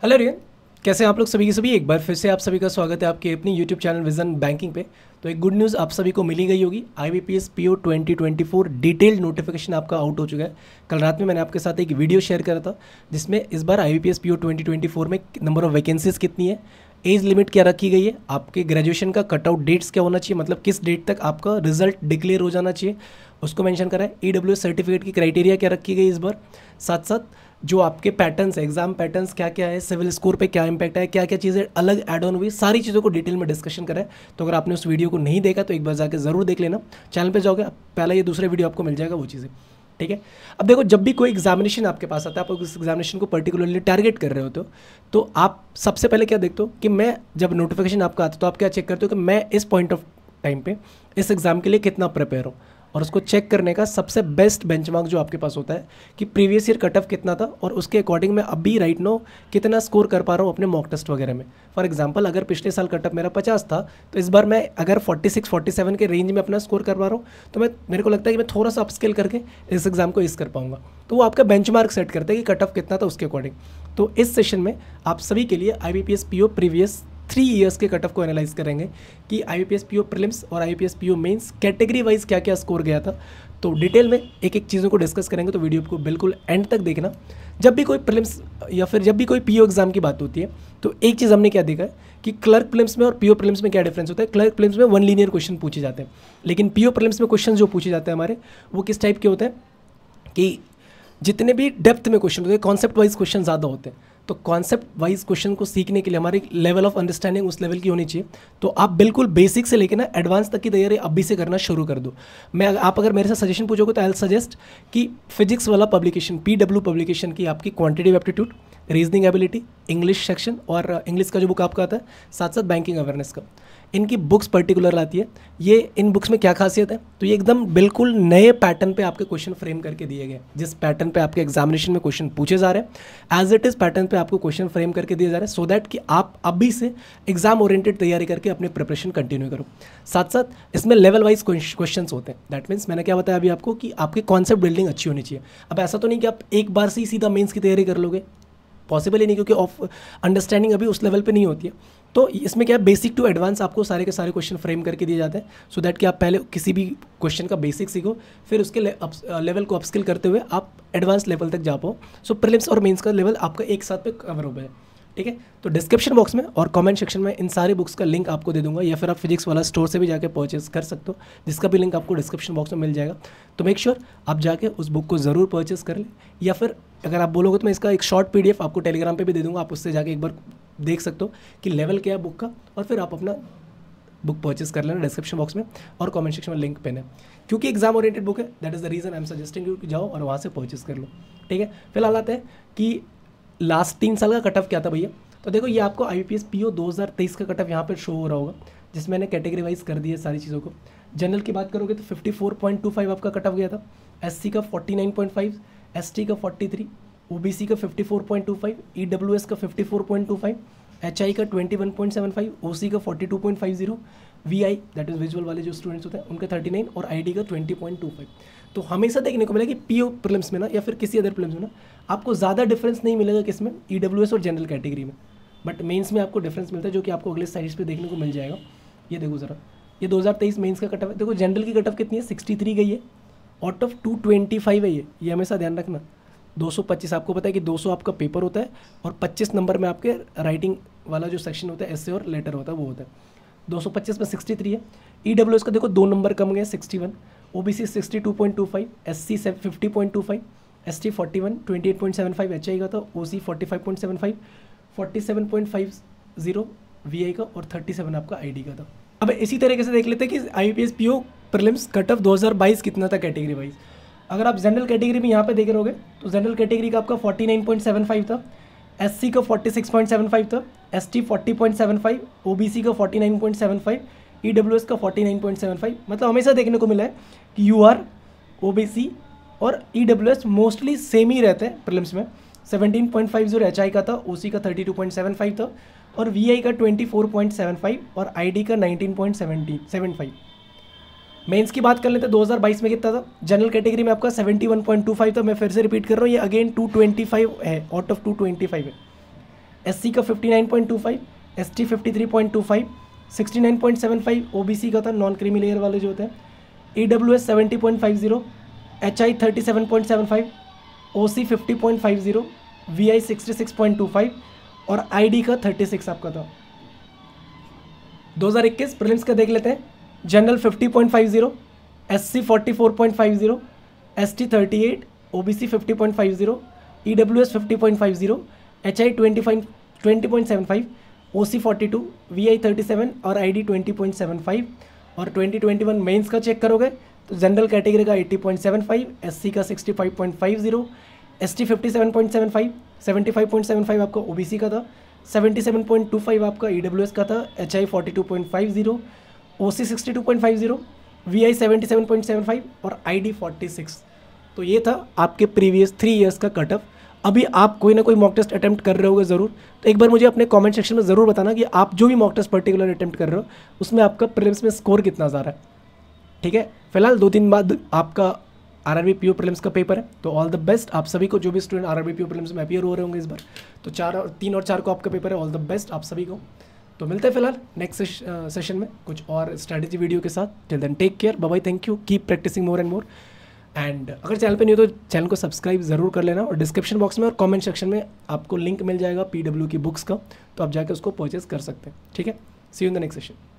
Hello rayon, कैसे हैं आप लोग सभी के सभी। एक बार फिर से आप सभी का स्वागत है आपके अपनी यूट्यूब चैनल विजन बैंकिंग पे। तो एक गुड न्यूज़ आप सभी को मिली गई होगी। IBPS PO 2024 डिटेल्ड नोटिफिकेशन आपका आउट हो चुका है। कल रात में मैंने आपके साथ एक वीडियो शेयर करा था जिसमें इस बार IBPS PO 2024 में नंबर ऑफ वैकेंसीज कितनी है, एज लिमिट क्या रखी गई है, आपके ग्रेजुएशन का कट आउट डेट्स क्या होना चाहिए, मतलब किस डेट तक आपका रिजल्ट डिक्लेयर हो जाना चाहिए उसको मेंशन करा है। EWS सर्टिफिकेट की क्राइटेरिया क्या रखी गई इस बार, साथ साथ जो आपके पैटर्न्स है, एग्जाम पैटर्न्स क्या क्या है, सिविल स्कोर पे क्या इंपैक्ट है, क्या क्या चीज़ें अलग ऐड ऑन हुई, सारी चीज़ों को डिटेल में डिस्कशन करा है। तो अगर आपने उस वीडियो को नहीं देखा तो एक बार जाकर ज़रूर देख लेना। चैनल पे जाओगे पहला ये दूसरा वीडियो आपको मिल जाएगा वो चीज़ें, ठीक है। अब देखो, जब भी कोई एग्जामिनेशन आपके पास आता है, आप उस एग्जामिनेशन को पर्टिकुलरली टारगेट कर रहे होते हो, तो आप सबसे पहले क्या देखते हो कि मैं जब नोटिफिकेशन आपका आता है तो आप क्या चेक करते हो कि मैं इस पॉइंट ऑफ टाइम पे इस एग्ज़ाम के लिए कितना प्रिपेयर हूँ। और उसको चेक करने का सबसे बेस्ट बेंचमार्क जो आपके पास होता है कि प्रीवियस ईयर कट ऑफ कितना था और उसके अकॉर्डिंग मैं अभी राइट नो कितना स्कोर कर पा रहा हूँ अपने मॉक टेस्ट वगैरह में। फॉर एग्जांपल, अगर पिछले साल कट ऑफ मेरा 50 था तो इस बार मैं अगर 46-47 के रेंज में अपना स्कोर कर पा रहा हूँ तो मेरे को लगता है कि मैं थोड़ा सा अपस्केल करके इस एग्ज़ाम को कर पाऊंगा। तो वो आपका बेंचमार्क सेट करता है कि कट ऑफ कितना था उसके अकॉर्डिंग। तो इस सेशन में आप सभी के लिए IBPS PO प्रीवियस 3 ईयर्स के कट ऑफ को एनालाइज करेंगे कि IBPS PO प्रीलिम्स और IBPS PO men's category wise क्या क्या स्कोर गया था। तो डिटेल में एक एक चीज़ों को डिस्कस करेंगे, तो वीडियो को बिल्कुल एंड तक देखना। जब भी कोई प्रीलिम्स या फिर जब भी कोई PO एग्जाम की बात होती है तो एक चीज़ हमने क्या देखा है कि क्लर्क प्रीलिम्स में और PO प्रीलिम्स में क्या डिफरेंस होता है। क्लर्क प्रीलिम्स में 1 लीनियर क्वेश्चन पूछे जाते हैं, लेकिन PO प्रीलिम्स में क्वेश्चन जो पूछे जाते हैं हमारे वो किस टाइप के होते हैं कि जितने भी डेप्थ में क्वेश्चन होते हैं, कॉन्सेप्ट वाइज क्वेश्चन ज़्यादा होते हैं। तो कॉन्सेप्ट वाइज क्वेश्चन को सीखने के लिए हमारी लेवल ऑफ अंडरस्टैंडिंग उस लेवल की होनी चाहिए। तो आप बिल्कुल बेसिक से लेकर ना एडवांस तक की तैयारी अभी से करना शुरू कर दो। आप अगर मेरे से सजेशन पूछोगे तो आई विल सजेस्ट कि फिजिक्स वाला पब्लिकेशन, PW पब्लिकेशन की आपकी quantitative aptitude, reasoning ability, English section और इंग्लिश का जो बुक आपका आता है, साथ साथ बैंकिंग अवेयरनेस का, इनकी बुक्स पर्टिकुलर आती है। ये इन बुक्स में क्या खासियत है, तो ये एकदम बिल्कुल नए पैटर्न पे आपके क्वेश्चन फ्रेम करके दिए गए। जिस पैटर्न पे आपके एग्जामिनेशन में क्वेश्चन पूछे जा रहे हैं एज इट इज़ पैटर्न पे आपको क्वेश्चन फ्रेम करके दिए जा रहे हैं, सो दैट कि आप अभी से एग्जाम ओरिएंटेड तैयारी करके अपनी प्रिपरेशन कंटिन्यू करो। साथ साथ इसमें लेवल वाइज क्वेश्चन होते हैं। दैट मीन्स मैंने क्या बताया अभी आपको कि आपकी कॉन्सेप्ट बिल्डिंग अच्छी होनी चाहिए। अब ऐसा तो नहीं कि आप एक बार से ही सीधा मेंस की तैयारी कर लोगे, पॉसिबल ही नहीं, क्योंकि ऑफ अंडरस्टैंडिंग अभी उस लेवल पे नहीं होती है। तो इसमें क्या बेसिक टू एडवांस आपको सारे के सारे क्वेश्चन फ्रेम करके दिए जाते हैं, सो दैट कि आप पहले किसी भी क्वेश्चन का बेसिक सीखो, फिर उसके लेवल को अपस्किल करते हुए आप एडवांस लेवल तक जा पाओ। सो प्रीलिम्स और मेंस का लेवल आपका एक साथ पे कवर हो गया, ठीक है। तो डिस्क्रिप्शन बॉक्स में और कमेंट सेक्शन में इन सारी बुक्स का लिंक आपको दे दूंगा, या फिर आप फिजिक्स वाला स्टोर से भी जाके परचेज कर सकते हो, जिसका भी लिंक आपको डिस्क्रिप्शन बॉक्स में मिल जाएगा। तो मेक श्योर आप जाके उस बुक को ज़रूर परचेज कर लें, या फिर अगर आप बोलोगे तो मैं इसका एक शॉर्ट PDF आपको टेलीग्राम पे भी दे दूंगा, आप उससे जाके एक बार देख सकते हो कि लेवल क्या है बुक का, और फिर आप अपना बुक परचेज कर लेना डिस्क्रिप्शन बॉक्स में और कमेंट सेक्शन में लिंक पे है। क्योंकि एग्जाम ओरिएंटेड बुक है, that is the reason I am suggesting you कि जाओ और वहाँ से परचेज कर लो, ठीक है। फिलहाल आते हैं कि लास्ट 3 साल का कट ऑफ क्या था भैया। तो देखो, ये आपको IBPS PO 2023 का कट ऑफ यहाँ पर शो हो रहा होगा, जिसमें मैंने कैटेगरी वाइज कर दी है सारी चीज़ों को। जनरल की बात करोगे तो 54.25 आपका कट ऑफ गया था, SC का 49.5, ST का 43, OBC का 54.25, EWS का 54.25, HI का 21.75, OC का 42.50, VI दैट इज़ विजुअल वाले जो स्टूडेंट्स होते हैं उनका 39 और ID का 20.25। तो हमेशा देखने को मिलेगा कि PO प्रीलिम्स में ना या फिर किसी अदर प्रीलिम्स में ना आपको ज़्यादा डिफरेंस नहीं मिलेगा किसमें, EWS और जनरल कैटेगरी में, बट मेंस में आपको डिफरेंस मिलता है, जो कि आपको अगले साइड्स पे देखने को मिल जाएगा। ये देखो ज़रा, ये 2023 मेंस का कट ऑफ है। देखो जनरल की कट ऑफ कितनी है, 63 गई है, आउट ऑफ 225 है ये हमेशा ध्यान रखना। 225 आपको पता है कि 200 आपका पेपर होता है और 25 नंबर में आपके राइटिंग वाला जो सेक्शन होता है, एसे और लेटर होता है, वो होता है। 225 में 63 है। EWS का देखो 2 नंबर कम गए, 61, OBC 62.25, SC 50.25, ST 41, 28.75 HI का था, OC 45.75, 47.50 VI का और 37 आपका ID का था। अब इसी तरीके से देख लेते हैं कि IBPS PO prelims cut off 2022 कितना था कैटेगरी वाइज। अगर आप जनरल कैटेगरी में यहाँ पे देख रहोगे तो जनरल कैटेगरी का आपका 49.75 था, SC का 46.75 था, ST 40.75, OBC का 49.75, EWS का 49.75। मतलब हमेशा देखने को मिला है कि UR, OBC और EWS मोस्टली सेम ही रहते हैं प्रीलिम्स में। 17.50 HI का था, OC का 32.75 था और VI का 24.75 और ID का 19.75। मेंस की बात कर लेते हैं 2022 में कितना था। जनरल कैटेगरी में आपका 71.25 था, मैं फिर से रिपीट कर रहा हूँ, ये अगेन 225 है, आउट ऑफ 225 है। SC का 59.25, ST 53.25, 69.75 OBC का था, नॉन क्रीमी लेयर वाले जो होते हैं, EWS 70.50, HI 37.75, OC 50.50, VI 66.25 और ID का 36 आपका था। 2021 प्रीलिम्स का देख लेते हैं। General 50.50, SC 44.50, ST 38, OBC 50.50, EWS 50.50, HI 20.75, OC 42, VI 37 और ID 20.75। और 2021 मेंस का चेक करोगे तो जनरल कैटेगरी का 80.75, SC का 65.50, ST 57.75, 75.75 आपका OBC का था, 77.25 आपका EWS का था, HI 42.50, OC 62.50, VI 77.75 और ID 46। तो ये था आपके प्रीवियस 3 ईयर्स का कट ऑफ। अभी आप कोई ना कोई मॉक टेस्ट अटेम्प्ट कर रहे होगे ज़रूर, तो एक बार मुझे अपने कमेंट सेक्शन में ज़रूर बताना कि आप जो भी मॉक टेस्ट पर्टिकुलर अटेम्प्ट कर रहे हो उसमें आपका प्रीलिम्स में स्कोर कितना ज़्यादा है। ठीक है, फिलहाल 2 दिन बाद आपका आरआरबी पीओ प्रीलिम्स का पेपर है, तो ऑल द बेस्ट आप सभी को, जो भी स्टूडेंट आरआरबी पीओ प्रीलिम्स में अपीयर हो रहे होंगे इस बार। तो 3 और 4 को आपका पेपर है, ऑल द बेस्ट आप सभी को। तो मिलते हैं फिलहाल नेक्स्ट सेशन में कुछ और स्ट्रैटेजी वीडियो के साथ। Till then take care, bye bye, thank you, keep practising more and more. And अगर चैनल पे नहीं हो तो चैनल को सब्सक्राइब ज़रूर कर लेना, और डिस्क्रिप्शन बॉक्स में और कमेंट सेक्शन में आपको लिंक मिल जाएगा PW की बुक्स का, तो आप जाकर उसको परचेज कर सकते हैं। ठीक है, see you in the next session.